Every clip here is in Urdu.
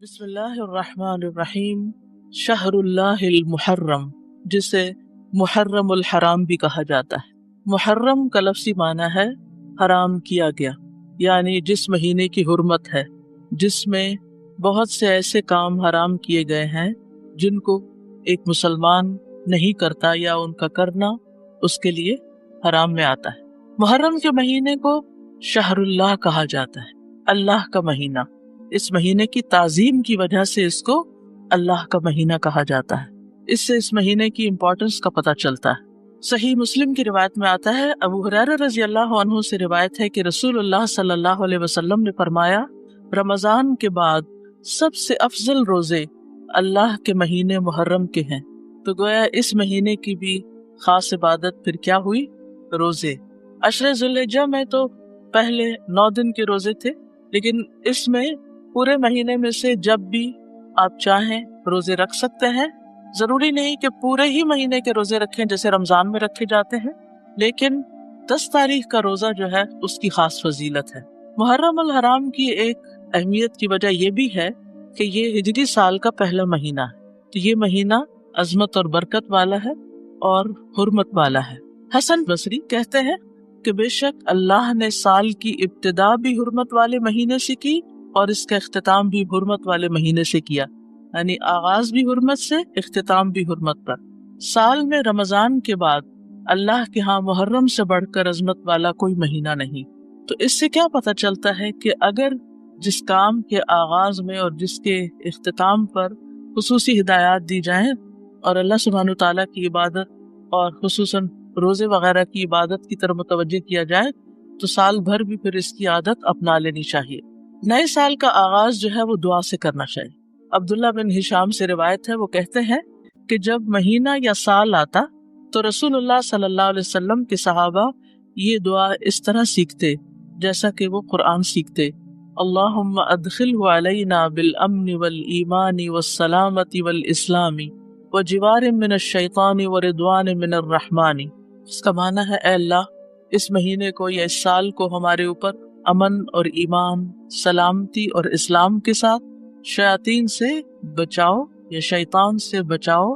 بسم اللہ الرحمن الرحیم۔ شہر اللہ المحرم، جسے محرم الحرام بھی کہا جاتا ہے۔ محرم کا لفظی معنی ہے حرام کیا گیا، یعنی جس مہینے کی حرمت ہے، جس میں بہت سے ایسے کام حرام کیے گئے ہیں جن کو ایک مسلمان نہیں کرتا یا ان کا کرنا اس کے لیے حرام میں آتا ہے۔ محرم کے مہینے کو شہر اللہ کہا جاتا ہے، اللہ کا مہینہ۔ اس مہینے کی تعظیم کی وجہ سے اس کو اللہ کا مہینہ کہا جاتا ہے۔ اس سے اس مہینے کی امپورٹنس کا پتہ چلتا ہے۔ صحیح مسلم کی روایت میں آتا ہے، ابو ہریرہ رضی اللہ عنہ سے روایت ہے کہ رسول اللہ صلی اللہ علیہ وسلم نے فرمایا، رمضان کے بعد سب سے افضل روزے اللہ کے مہینے محرم کے ہیں۔ تو گویا اس مہینے کی بھی خاص عبادت پھر کیا ہوئی؟ روزے۔ عشر ذی الحجہ میں تو پہلے 9 دن کے روزے تھے، لیکن اس میں پورے مہینے میں سے جب بھی آپ چاہیں روزے رکھ سکتے ہیں۔ ضروری نہیں کہ پورے ہی مہینے کے روزے رکھیں جیسے رمضان میں رکھے جاتے ہیں، لیکن 10 تاریخ کا روزہ جو ہے اس کی خاص فضیلت ہے۔ محرم الحرام کی ایک اہمیت کی وجہ یہ بھی ہے کہ یہ ہجری سال کا پہلا مہینہ ہے، تو یہ مہینہ عظمت اور برکت والا ہے اور حرمت والا ہے۔ حسن بصری کہتے ہیں کہ بے شک اللہ نے سال کی ابتدا بھی حرمت والے مہینے سے کی اور اس کا اختتام بھی حرمت والے مہینے سے کیا، یعنی آغاز بھی حرمت سے، اختتام بھی حرمت پر۔ سال میں رمضان کے بعد اللہ کے ہاں محرم سے بڑھ کر عظمت والا کوئی مہینہ نہیں۔ تو اس سے کیا پتہ چلتا ہے کہ اگر جس کام کے آغاز میں اور جس کے اختتام پر خصوصی ہدایات دی جائیں اور اللہ سبحانہ تعالیٰ کی عبادت اور خصوصاً روزے وغیرہ کی عبادت کی طرف متوجہ کیا جائے تو سال بھر بھی پھر اس کی عادت اپنا لینی چاہیے۔ نئے سال کا آغاز جو ہے وہ دعا سے کرنا چاہیے۔ عبداللہ بن ہشام سے روایت ہے، وہ کہتے ہیں کہ جب مہینہ یا سال آتا تو رسول اللہ صلی اللہ علیہ وسلم کے صحابہ یہ دعا اس طرح سیکھتے جیسا کہ وہ قرآن سیکھتے، اللہم ادخلہ علینا بالامن والایمان والسلامت والاسلام وجوار من الشیطان ورضوان من الرحمن۔ اس کا معنی ہے، اے اللہ اس مہینے کو یا اس سال کو ہمارے اوپر امن اور ایمان، سلامتی اور اسلام کے ساتھ، شیاطین سے بچاؤ یا شیطان سے بچاؤ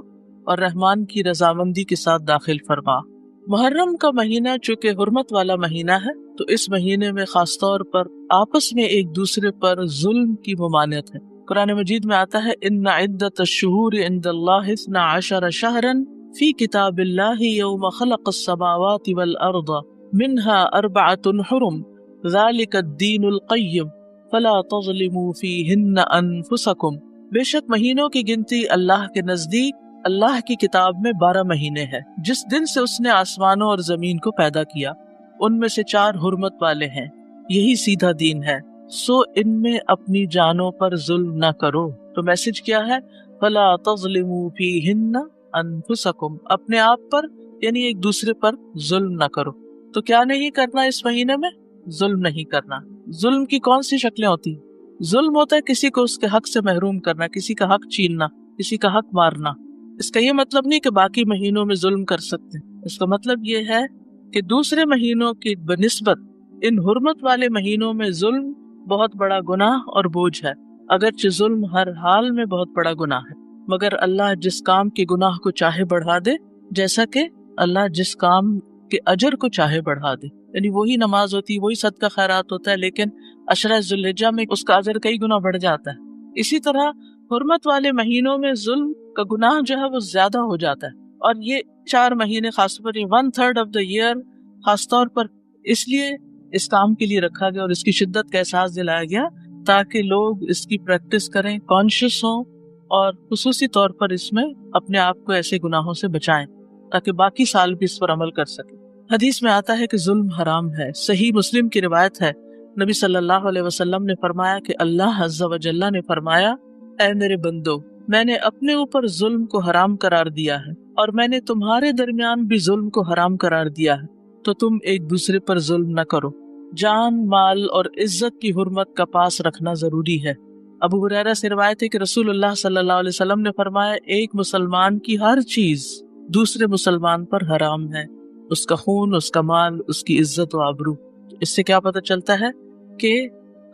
اور رحمان کی رضامندی کے ساتھ داخل فرما۔ محرم کا مہینہ چونکہ حرمت والا مہینہ ہے تو اس مہینے میں خاص طور پر آپس میں ایک دوسرے پر ظلم کی ممانعت ہے۔ قرآن مجید میں آتا ہے، ان عدت الشہور عند اللہ 12 شہرا فی کتاب اللہ یوم خلق السماوات والارض منها 4 حرم ذالک الدین القیم فلا تظلموا فیہن انفسکم۔ بے شک مہینوں کی گنتی اللہ کے نزدیک اللہ کی کتاب میں 12 مہینے ہیں، جس دن سے اس نے آسمانوں اور زمین کو پیدا کیا، ان میں سے 4 حرمت والے ہیں، یہی سیدھا دین ہے، سو ان میں اپنی جانوں پر ظلم نہ کرو۔ تو میسج کیا ہے؟ فلا تظلموا فیہن انفسکم، اپنے آپ پر یعنی ایک دوسرے پر ظلم نہ کرو۔ تو کیا نہیں کرنا اس مہینے میں؟ ظلم نہیں کرنا۔ ظلم کی کون سی شکلیں ہوتی؟ ظلم ہوتا ہے کسی کو اس کے حق سے محروم کرنا، کسی کا حق چھیننا، کسی کا حق مارنا۔ اس کا یہ مطلب نہیں کہ باقی مہینوں میں ظلم کر سکتے، اس کا مطلب یہ ہے کہ دوسرے مہینوں کی بنسبت ان حرمت والے مہینوں میں ظلم بہت بڑا گناہ اور بوجھ ہے، اگرچہ ظلم ہر حال میں بہت بڑا گناہ ہے، مگر اللہ جس کام کے گناہ کو چاہے بڑھا دے، جیسا کہ اللہ جس کام کے اجر کو چاہے بڑھا دے، یعنی وہی نماز ہوتی، وہی صدقہ خیرات ہوتا ہے، لیکن عشرہ ذی الحجہ میں اس کا اجر کئی گنا بڑھ جاتا ہے۔ اسی طرح حرمت والے مہینوں میں ظلم کا گناہ جو ہے وہ زیادہ ہو جاتا ہے، اور یہ 4 مہینے خاص طور پر 1/3 آف دا ایئر خاص طور پر اس لیے اس کام کے لیے رکھا گیا اور اس کی شدت کا احساس دلایا گیا تاکہ لوگ اس کی پریکٹس کریں، کانشیس ہوں، اور خصوصی طور پر اس میں اپنے آپ کو ایسے گناہوں سے بچائیں تاکہ باقی سال بھی اس پر عمل کر سکیں۔ حدیث میں آتا ہے کہ ظلم حرام ہے۔ صحیح مسلم کی روایت ہے، نبی صلی اللہ علیہ وسلم نے فرمایا کہ اللہ عز و جل نے فرمایا، اے میرے بندو، میں نے اپنے اوپر ظلم کو حرام قرار دیا ہے اور میں نے تمہارے درمیان بھی ظلم کو حرام قرار دیا ہے، تو تم ایک دوسرے پر ظلم نہ کرو۔ جان، مال اور عزت کی حرمت کا پاس رکھنا ضروری ہے۔ ابو ہریرہ سے روایت ہے کہ رسول اللہ صلی اللہ علیہ وسلم نے فرمایا، ایک مسلمان کی ہر چیز دوسرے مسلمان پر حرام ہے، اس کا خون، اس کا مال، اس کی عزت و آبرو۔ اس سے کیا پتہ چلتا ہے کہ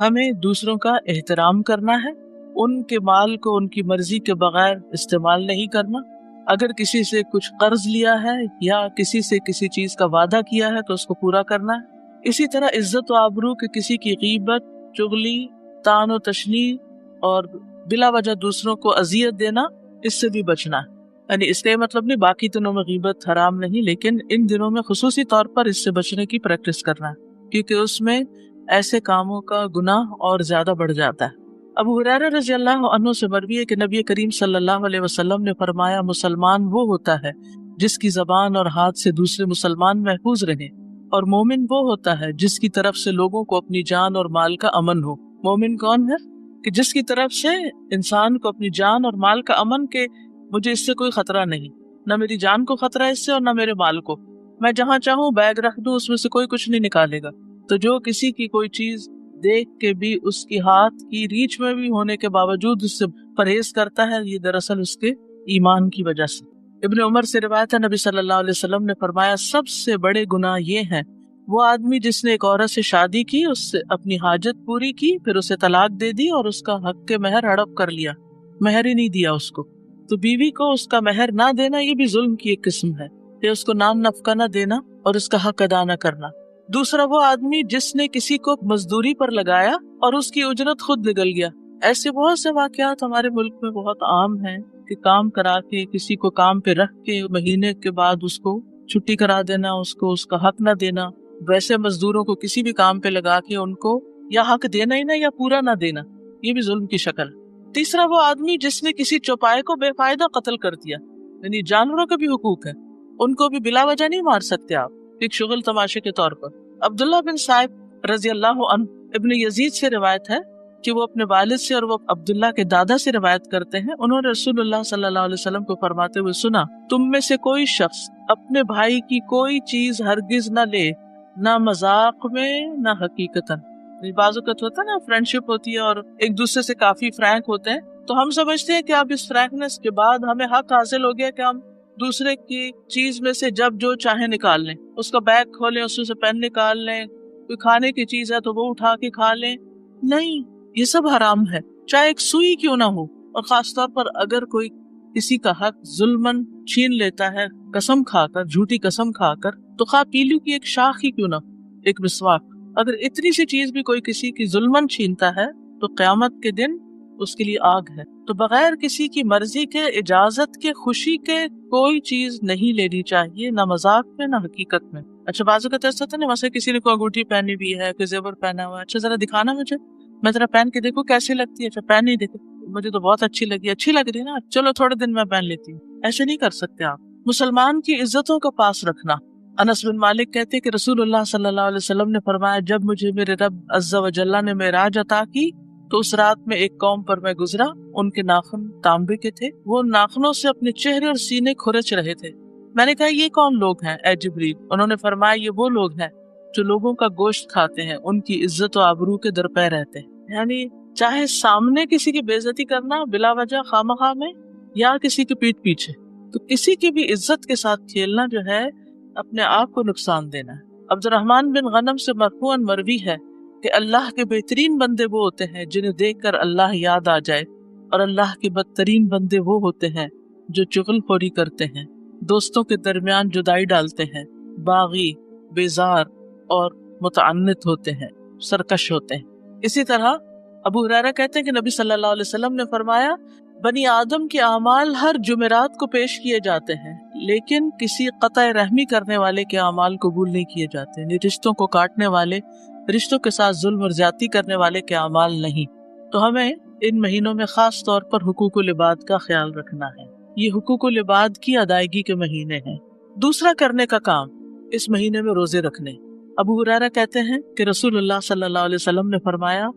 ہمیں دوسروں کا احترام کرنا ہے ان کے مال کو ان کی مرضی کے بغیر استعمال نہیں کرنا، اگر کسی سے کچھ قرض لیا ہے یا کسی سے کسی چیز کا وعدہ کیا ہے تو اس کو پورا کرنا ہے۔ اسی طرح عزت و آبرو کے کسی کی غیبت، چغلی، طعن و تشنیع اور بلا وجہ دوسروں کو اذیت دینا، اس سے بھی بچنا ہے۔ یعنی اس کا یہ مطلب نہیں باقی دنوں میں غیبت حرام نہیں، لیکن ان دنوں میں خصوصی طور پر اس سے بچنے کی پریکٹس کرنا ہے، کیونکہ اس میں ایسے کاموں کا گناہ اور زیادہ بڑھ جاتا ہے۔ ابو ہریرہ رضی اللہ عنہ سے مروی ہے کہ نبی کریم صلی اللہ علیہ وسلم نے فرمایا، مسلمان وہ ہوتا ہے جس کی زبان اور ہاتھ سے دوسرے مسلمان محفوظ رہیں، اور مومن وہ ہوتا ہے جس کی طرف سے لوگوں کو اپنی جان اور مال کا امن ہو۔ مومن کون ہے؟ کہ جس کی طرف سے انسان کو اپنی جان اور مال کا امن، کہ مجھے اس سے کوئی خطرہ نہیں، نہ میری جان کو خطرہ ہے اس سے اور نہ میرے مال کو، میں جہاں چاہوں بیگ رکھ دوں اس میں سے کوئی کچھ نہیں نکالے گا۔ تو جو کسی کی کوئی چیز دیکھ کے بھی اس کی ہاتھ کی ریچ میں بھی ہونے کے باوجود اس سے پرہیز کرتا ہے، یہ دراصل اس کے ایمان کی وجہ سے۔ ابن عمر سے روایت ہے، نبی صلی اللہ علیہ وسلم نے فرمایا، سب سے بڑے گناہ یہ ہیں، وہ آدمی جس نے ایک عورت سے شادی کی، اس سے اپنی حاجت پوری کی، پھر اسے طلاق دے دی اور اس کا حق کے مہر ہڑپ کر لیا، مہر ہی نہیں دیا اس کو۔ تو بیوی کو اس کا مہر نہ دینا یہ بھی ظلم کی ایک قسم ہے، کہ اس کو نام نفقہ نہ دینا اور اس کا حق ادا نہ کرنا۔ دوسرا وہ آدمی جس نے کسی کو مزدوری پر لگایا اور اس کی اجرت خود نکل گیا۔ ایسے بہت سے واقعات ہمارے ملک میں بہت عام ہیں کہ کام کرا کے کسی کو کام پہ رکھ کے مہینے کے بعد اس کو چھٹی کرا دینا، اس کو اس کا حق نہ دینا۔ ویسے مزدوروں کو کسی بھی کام پہ لگا کے ان کو یا حق دینا ہی نہ یا پورا نہ دینا، یہ بھی ظلم کی شکل۔ تیسرا وہ آدمی جس نے کسی چوپائے کو بے فائدہ قتل کر دیا، یعنی جانوروں کے بھی حقوق ہیں، ان کو بھی بلا وجہ نہیں مار سکتے آپ، ایک شغل تماشے کے طور پر۔ عبداللہ بن صائب رضی اللہ عنہ ابن یزید سے روایت ہے کہ وہ اپنے والد سے اور وہ عبداللہ کے دادا سے روایت کرتے ہیں، انہوں نے رسول اللہ صلی اللہ علیہ وسلم کو فرماتے ہوئے سنا، تم میں سے کوئی شخص اپنے بھائی کی کوئی چیز ہرگز نہ لے، نہ مذاق میں نہ حقیقتاً۔ بعض اوقات ہوتا ہے نا، فرینڈشپ ہوتی ہے اور ایک دوسرے سے کافی فرینک ہوتے ہیں، تو ہم سمجھتے ہیں کہ اب اس فرینکنس کے بعد ہمیں حق حاصل ہو گیا کہ ہم دوسرے کی چیز میں سے جب جو چاہیں نکال لیں، اس کا بیگ کھولیں، اس میں سے پین نکال لیں، کوئی کھانے کی چیز ہے تو وہ اٹھا کے کھا لیں۔ نہیں، یہ سب حرام ہے، چاہے ایک سوئی کیوں نہ ہو، اور خاص طور پر اگر کوئی کسی کا حق ظلمن چھین لیتا ہے قسم کھا کر، جھوٹی قسم کھا کر، تو خواہ پیلو کی ایک شاخ ہی کیوں نہ، ایک مسواک، اگر اتنی سی چیز بھی کوئی کسی کی ظلمن چھینتا ہے تو قیامت کے دن اس کے لیے آگ ہے۔ تو بغیر کسی کی مرضی کے، اجازت کے، خوشی کے کوئی چیز نہیں لینی چاہیے، نہ مذاق میں نہ حقیقت میں۔ اچھا بعض اوقات ایسا ہوتا ہے نا، مثلا کسی نے کوئی انگوٹھی پہنی ہوئی ہے، کوئی زیور پہنا ہوا ہے، اچھا ذرا دکھانا مجھے، میں ذرا پہن کے دیکھوں کیسی لگتی ہے، اچھا پہن ہی دیکھو، مجھے تو بہت اچھی لگی، اچھی لگ رہی ہے نا، چلو تھوڑے دن میں پہن لیتی ہوں۔ ایسے نہیں کر سکتے آپ۔ مسلمان کی عزتوں کا پاس رکھنا۔ انس بن مالک کہتے کہ رسول اللہ صلی اللہ علیہ وسلم نے فرمایا، جب مجھے میرے رب عز و جل نے معراج عطا کی تو اس رات میں ایک قوم پر میں گزرا، ان کے ناخن تانبے کے تھے، وہ ناخنوں سے اپنے چہرے اور سینے کھرچ رہے تھے۔ میں نے کہا یہ کون لوگ ہیں اے جبریل؟ انہوں نے فرمایا یہ وہ لوگ ہیں جو لوگوں کا گوشت کھاتے ہیں، ان کی عزت و آبرو کے درپے رہتے ہیں۔ یعنی چاہے سامنے کسی کی بے عزتی کرنا بلا وجہ خواہ میں، یا کسی کے پیٹھ پیچھے، تو کسی کی بھی عزت کے ساتھ کھیلنا جو ہے اپنے آپ کو نقصان دینا ہے۔ عبد الرحمن بن غنم سے مرفوعاً مروی ہے کہ اللہ کے بہترین بندے وہ ہوتے ہیں جنہیں دیکھ کر اللہ یاد آ جائے، اور اللہ کے بدترین بندے وہ ہوتے ہیں جو چغل خوری کرتے ہیں، دوستوں کے درمیان جدائی ڈالتے ہیں، باغی، بیزار اور متعنت ہوتے ہیں، سرکش ہوتے ہیں۔ اسی طرح ابو ہریرہ کہتے ہیں کہ نبی صلی اللہ علیہ وسلم نے فرمایا، بنی آدم کے اعمال ہر جمعرات کو پیش کیے جاتے ہیں، لیکن کسی قطع رحمی کرنے والے کے اعمال قبول نہیں کیے جاتے، یعنی رشتوں کو کاٹنے والے، رشتوں کے ساتھ ظلم اور زیادتی کرنے والے کے اعمال نہیں۔ تو ہمیں ان مہینوں میں خاص طور پر حقوق العباد کا خیال رکھنا ہے، یہ حقوق العباد کی ادائیگی کے مہینے ہیں۔ دوسرا کرنے کا کام، اس مہینے میں روزے رکھنے۔ ابو ہریرہ کہتے ہیں کہ رسول اللہ صلی اللہ علیہ وسلم نے فرمایا،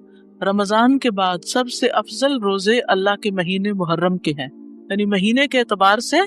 رمضان کے بعد سب سے افضل روزے اللہ کے مہینے محرم کے ہیں، یعنی مہینے کے اعتبار سے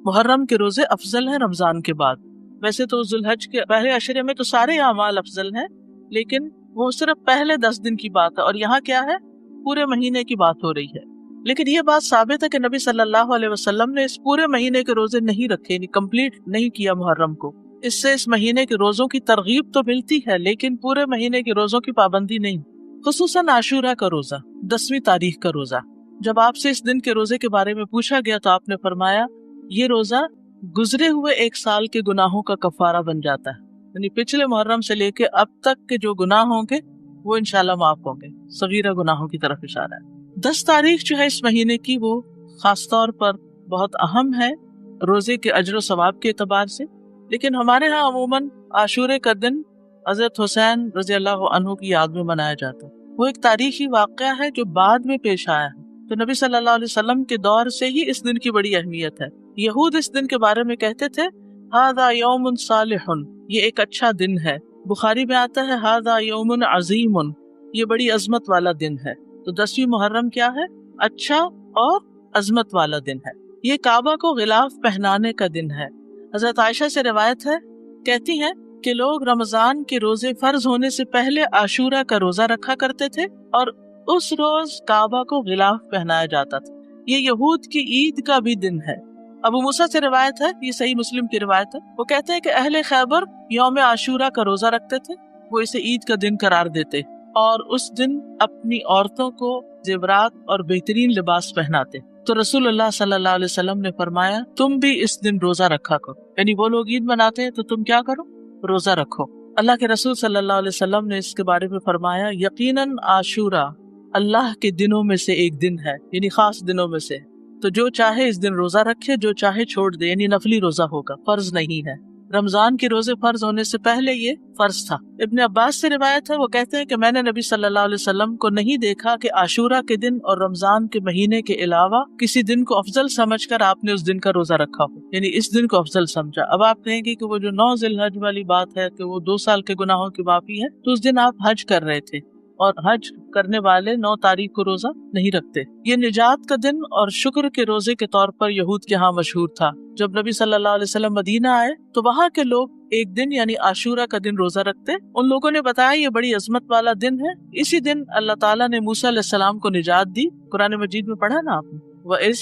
محرم کے روزے افضل ہیں رمضان کے بعد۔ ویسے تو ذوالحج کے پہلے عشرے میں تو سارے اعمال افضل ہیں، لیکن وہ صرف پہلے 10 دن کی بات ہے، اور یہاں کیا ہے، پورے مہینے کی بات ہو رہی ہے۔ لیکن یہ بات ثابت ہے کہ نبی صلی اللہ علیہ وسلم نے اس پورے مہینے کے روزے نہیں رکھے، یعنی کمپلیٹ نہیں کیا محرم کو۔ اس سے اس مہینے کے روزوں کی ترغیب تو ملتی ہے، لیکن پورے مہینے کے روزوں کی پابندی نہیں، خصوصاً عاشورہ کا روزہ، 10ویں تاریخ کا روزہ۔ جب آپ سے اس دن کے روزے کے بارے میں پوچھا گیا تو آپ نے فرمایا یہ روزہ گزرے ہوئے 1 سال کے گناہوں کا کفارہ بن جاتا ہے، یعنی پچھلے محرم سے لے کے اب تک کے جو گناہ ہوں گے وہ انشاءاللہ معاف ہوں گے، صغیرہ گناہوں کی طرف اشارہ ہے۔ 10 تاریخ جو ہے اس مہینے کی وہ خاص طور پر بہت اہم ہے روزے کے اجر و ثواب کے اعتبار سے، لیکن ہمارے ہاں عموماً عاشورے کا دن حضرت حسین رضی اللہ عنہ کی یاد میں منایا جاتا ہے۔ وہ ایک تاریخی واقعہ ہے جو بعد میں پیش آیا ہے، تو نبی صلی اللہ علیہ وسلم کے دور سے ہی اس دن کی بڑی اہمیت ہے۔ یہود اس دن کے بارے میں کہتے تھے ھذا یوم صالح، یہ ایک اچھا دن ہے۔ بخاری میں آتا ہے ھذا یوم عظیم، یہ بڑی عظمت والا دن ہے۔ تو 10ویں محرم کیا ہے؟ اچھا اور عظمت والا دن ہے۔ یہ کعبہ کو غلاف پہنانے کا دن ہے۔ حضرت عائشہ سے روایت ہے، کہتی ہیں کہ لوگ رمضان کے روزے فرض ہونے سے پہلے عاشورہ کا روزہ رکھا کرتے تھے اور اس روز کعبہ کو غلاف پہنایا جاتا تھا۔ یہ یہود کی عید کا بھی دن ہے۔ ابو موسیٰ سے روایت ہے، یہ صحیح مسلم کی روایت ہے، وہ کہتے ہیں کہ اہل خیبر یوم عاشورہ کا روزہ رکھتے تھے، وہ اسے عید کا دن قرار دیتے اور اس دن اپنی عورتوں کو زیورات اور بہترین لباس پہناتے۔ تو رسول اللہ صلی اللہ علیہ وسلم نے فرمایا تم بھی اس دن روزہ رکھا کرو، یعنی وہ لوگ عید مناتے ہیں تو تم کیا کرو؟ روزہ رکھو۔ اللہ کے رسول صلی اللہ علیہ وسلم نے اس کے بارے میں فرمایا یقیناً عاشورہ اللہ کے دنوں میں سے ایک دن ہے، یعنی خاص دنوں میں سے، تو جو چاہے اس دن روزہ رکھے، جو چاہے چھوڑ دے، یعنی نفلی روزہ ہوگا، فرض نہیں ہے۔ رمضان کے روزے فرض ہونے سے پہلے یہ فرض تھا۔ ابن عباس سے روایت ہے، وہ کہتے ہیں کہ میں نے نبی صلی اللہ علیہ وسلم کو نہیں دیکھا کہ عاشورہ کے دن اور رمضان کے مہینے کے علاوہ کسی دن کو افضل سمجھ کر آپ نے اس دن کا روزہ رکھا ہو، یعنی اس دن کو افضل سمجھا۔ اب آپ کہیں گے کہ وہ جو 9 ذی الحج والی بات ہے کہ وہ 2 سال کے گناہوں کی معافی ہے، تو اس دن آپ حج کر رہے تھے اور حج کرنے والے 9 تاریخ کو روزہ نہیں رکھتے۔ یہ نجات کا دن اور شکر کے روزے کے طور پر یہود کے ہاں مشہور تھا۔ جب نبی صلی اللہ علیہ وسلم مدینہ آئے تو وہاں کے لوگ ایک دن یعنی عاشورہ کا دن روزہ رکھتے۔ ان لوگوں نے بتایا یہ بڑی عظمت والا دن ہے، اسی دن اللہ تعالیٰ نے موسیٰ علیہ السلام کو نجات دی۔ قرآن مجید میں پڑھا نا آپ نے، وَإِذْ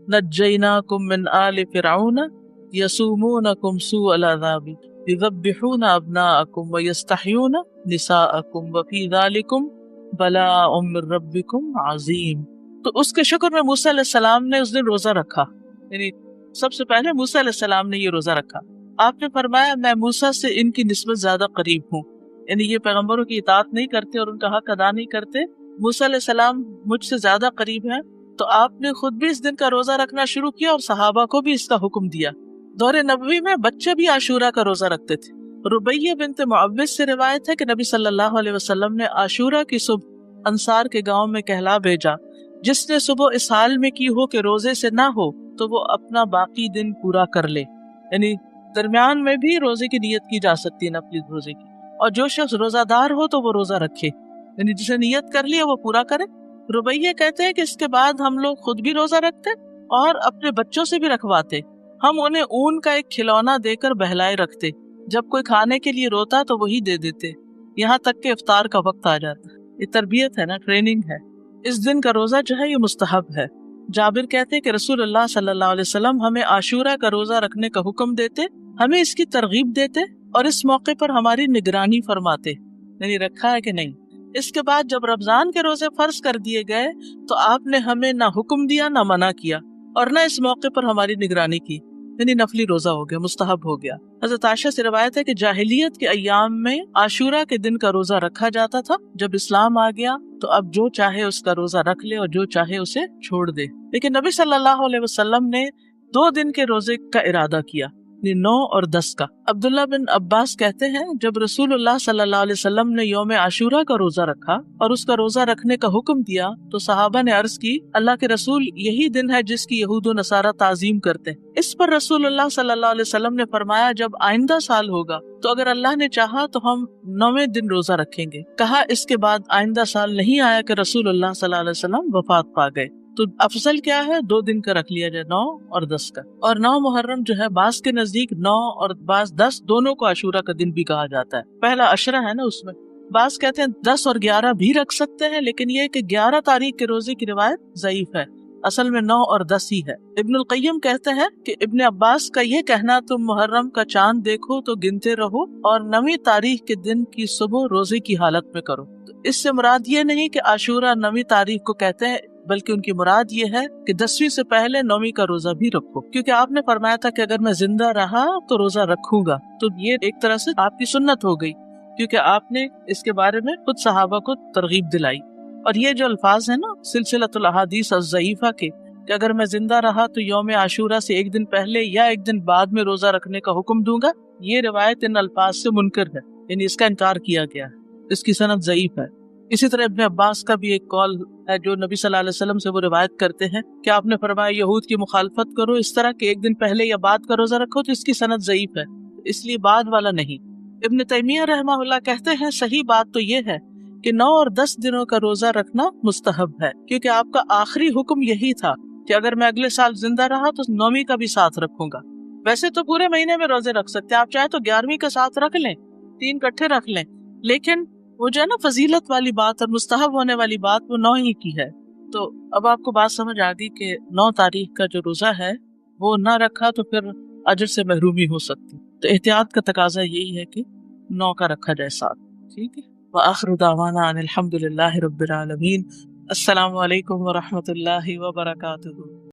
نَجَّيْنَاكُم مِّنْ آلِ فِرْعَوْنَ يَسُومُونَكُمْ سُوءَ الْعَذَابِ يُذَبِّحُونَ أَبْنَاءَكُمْ وَيَسْتَحْيُونَ نِسَاءَكُمْ وَفِي ذَلِكُمْ بَلَاءٌ مِّن رَّبِّكُمْ عَظِيمٌ۔ تو اس کے شکر میں موسیٰ علیہ السلام نے اس دن روزہ رکھا، یعنی سب سے پہلے موسیٰ علیہ السلام نے یہ روزہ رکھا۔ آپ نے فرمایا میں موسیٰ سے ان کی نسبت زیادہ قریب ہوں، یعنی یہ پیغمبروں کی اطاعت نہیں کرتے اور ان کا حق ادا نہیں کرتے، موسیٰ علیہ السلام مجھ سے زیادہ قریب ہیں، تو آپ نے خود بھی اس دن کا روزہ رکھنا شروع کیا اور صحابہ کو بھی اس کا حکم دیا۔ دور نبوی میں بچے بھی عاشورہ کا روزہ رکھتے تھے۔ ربیہ بنت معوذ سے روایت ہے کہ نبی صلی اللہ علیہ وسلم نے عاشورہ کی صبح انصار کے گاؤں میں کہلا بھیجا، جس نے صبح اس حال میں کی ہو کہ روزے سے نہ ہو تو وہ اپنا باقی دن پورا کر لے، یعنی درمیان میں بھی روزے کی نیت کی جا سکتی ہے، نفلی روزے کی، اور جو شخص روزہ دار ہو تو وہ روزہ رکھے، یعنی جسے نیت کر لی ہے وہ پورا کرے۔ ربیہ کہتے ہیں کہ اس کے بعد ہم لوگ خود بھی روزہ رکھتے اور اپنے بچوں سے بھی رکھواتے۔ ہم انہیں اون کا ایک کھلونا دے کر بہلائے رکھتے، جب کوئی کھانے کے لیے روتا تو وہی دے دیتے، یہاں تک کہ افطار کا وقت آ جاتا۔ یہ تربیت ہے نا، ٹریننگ ہے۔ اس دن کا روزہ جو ہے یہ مستحب ہے۔ جابر کہتے کہ رسول اللہ صلی اللہ علیہ وسلم ہمیں عاشورہ کا روزہ رکھنے کا حکم دیتے، ہمیں اس کی ترغیب دیتے اور اس موقع پر ہماری نگرانی فرماتے، یعنی رکھا ہے کہ نہیں۔ اس کے بعد جب رمضان کے روزے فرض کر دیے گئے تو آپ نے ہمیں نہ حکم دیا نہ منع کیا اور نہ اس موقع پر ہماری نگرانی کی، یعنی نفلی روزہ ہو گیا، مستحب ہو گیا۔ حضرت عائشہ سے روایت ہے کہ جاہلیت کے ایام میں عاشورہ کے دن کا روزہ رکھا جاتا تھا، جب اسلام آ گیا تو اب جو چاہے اس کا روزہ رکھ لے اور جو چاہے اسے چھوڑ دے، لیکن نبی صلی اللہ علیہ وسلم نے 2 دن کے روزے کا ارادہ کیا، 9 اور 10 کا۔ عبداللہ بن عباس کہتے ہیں جب رسول اللہ صلی اللہ علیہ وسلم نے یوم عاشورہ کا روزہ رکھا اور اس کا روزہ رکھنے کا حکم دیا تو صحابہ نے عرض کی اللہ کے رسول یہی دن ہے جس کی یہود و نصارہ تعظیم کرتے ہیں۔ اس پر رسول اللہ صلی اللہ علیہ وسلم نے فرمایا جب آئندہ سال ہوگا تو اگر اللہ نے چاہا تو ہم 9ویں دن روزہ رکھیں گے۔ کہا اس کے بعد آئندہ سال نہیں آیا کہ رسول اللہ صلی اللہ علیہ وسلم وفات پا گئے، تو افضل کیا ہے 2 دن کا رکھ لیا جائے، 9 اور 10 کا۔ اور 9 محرم جو ہے بعض کے نزدیک 9 اور بعض 10 دونوں کو عاشورہ کا دن بھی کہا جاتا ہے، پہلا عشرہ ہے نا اس میں۔ بعض کہتے ہیں 10 اور 11 بھی رکھ سکتے ہیں، لیکن یہ کہ 11 تاریخ کے روزے کی روایت ضعیف ہے، اصل میں 9 اور 10 ہی ہے۔ ابن القیم کہتے ہیں کہ ابن عباس کا یہ کہنا تم محرم کا چاند دیکھو تو گنتے رہو اور 9ویں تاریخ کے دن کی صبح روزے کی حالت میں کرو، تو اس سے مراد یہ نہیں کہ عاشورہ 9ویں تاریخ کو کہتے ہیں، بلکہ ان کی مراد یہ ہے کہ 10ویں سے پہلے 9ویں کا روزہ بھی رکھو، کیونکہ آپ نے فرمایا تھا کہ اگر میں زندہ رہا تو روزہ رکھوں گا، تو یہ ایک طرح سے آپ کی سنت ہو گئی، کیونکہ آپ نے اس کے بارے میں خود صحابہ کو ترغیب دلائی۔ اور یہ جو الفاظ ہیں نا سلسلۃ الاحادیث الضعیفہ کے، کہ اگر میں زندہ رہا تو یوم عاشورہ سے ایک دن پہلے یا ایک دن بعد میں روزہ رکھنے کا حکم دوں گا، یہ روایت ان الفاظ سے منکر ہے، یعنی اس کا انکار کیا گیا ہے، اس کی سند ضعیف ہے۔ اسی طرح ابن عباس کا بھی ایک قول ہے جو نبی صلی اللہ علیہ وسلم سے وہ روایت کرتے ہیں کہ آپ نے فرمایا یہود کی مخالفت کرو اس طرح کہ ایک دن پہلے یا بعد کا روزہ رکھو، تو اس کی سند ضعیف ہے، اس لیے بعد والا نہیں۔ ابن تیمیہ رحمہ اللہ کہتے ہیں صحیح بات تو یہ ہے کہ 9 اور 10 دنوں کا روزہ رکھنا مستحب ہے، کیونکہ آپ کا آخری حکم یہی تھا کہ اگر میں اگلے سال زندہ رہا تو 9ویں کا بھی ساتھ رکھوں گا۔ ویسے تو پورے مہینے میں روزے رکھ سکتے ہیں، آپ چاہے تو 11ویں کا ساتھ رکھ لیں، 3 اکٹھے رکھ لیں، لیکن وہ جو ہے نا فضیلت والی بات اور مستحب ہونے والی بات وہ 9 ہی کی ہے۔ تو اب آپ کو بات سمجھ آ گئی کہ 9 تاریخ کا جو روزہ ہے وہ نہ رکھا تو پھر اجر سے محرومی ہو سکتی، تو احتیاط کا تقاضا یہی ہے کہ 9 کا رکھا جائے ساتھ، ٹھیک ہے۔ وآخر دعوانا ان الحمد للہ رب العالمین۔ السلام علیکم ورحمۃ اللہ وبرکاتہ۔